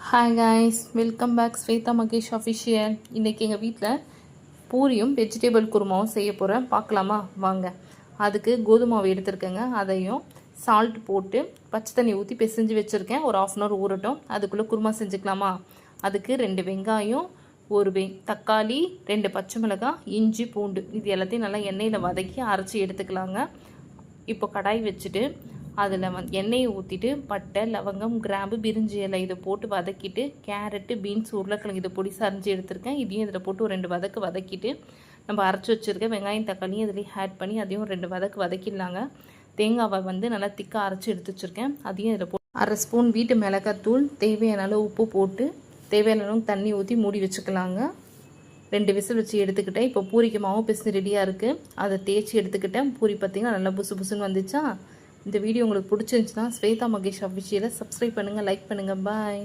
Hi guys, welcome back Shweta Mahesh official. இன்றைக்கி எங்கள் வீட்டில் பூரியும் வெஜிடபிள் குருமாவும் செய்ய போகிறேன். பார்க்கலாமா வாங்க. அதுக்கு கோதுமை மாவு எடுத்துருக்கேங்க. அதையும் சால்ட் போட்டு பச்சை தண்ணி ஊற்றி பிசைஞ்சு வச்சுருக்கேன். ஒரு 1/2 hour ஊறட்டும். அதுக்குள்ளே குருமா செஞ்சுக்கலாமா. அதுக்கு 2 வெங்காயம், 1 தக்காளி, 2 பச்சை மிளகாய், இஞ்சி, பூண்டு இது எல்லாத்தையும் நல்லா எண்ணெயில் வதக்கி அரைச்சி எடுத்துக்கலாங்க. இப்போ கடாய் வச்சுட்டு அதில் எண்ணெயை ஊற்றிட்டு பட்டை, லவங்கம், கிராம்பு, பிரிஞ்சி இலை இதை போட்டு வதக்கிட்டு கேரட்டு, பீன்ஸ், உருளைக்கிழங்கு இதை பொடி அரைஞ்சி எடுத்துருக்கேன். இதையும் இதில் போட்டு ஒரு 2 வதக்கிட்டு நம்ம அரைச்சி வச்சுருக்க வெங்காயம், தக்காளியும் இதில் ஆட் பண்ணி அதையும் 2 வதக்கிடலாங்க. தேங்காவை நல்லா திக்காக அரைச்சி எடுத்து வச்சுருக்கேன். அதையும் இதில் போட்டு 1/2 ஸ்பூன் வீட்டு மிளகாத்தூள், தேவையான அளவு உப்பு போட்டு தேவையான அளவு தண்ணி ஊற்றி மூடி வச்சுக்கலாங்க. 2 விசில் வச்சு எடுத்துக்கிட்டேன். இப்போ பூரிக்கு மாவு பிசு ரெடியாக இருக்குது. அதை தேய்ச்சி எடுத்துக்கிட்டேன். பூரி பார்த்திங்கன்னா நல்லா புசு புசுன்னு வந்துச்சா. இந்த வீடியோ உங்களுக்கு பிடிச்சிருந்துச்சுன்னா ஸ்வேதா மகேஷ் அஃபிஷியலை சப்ஸ்கிரைப் பண்ணுங்கள், லைக் பண்ணுங்கள். பாய்.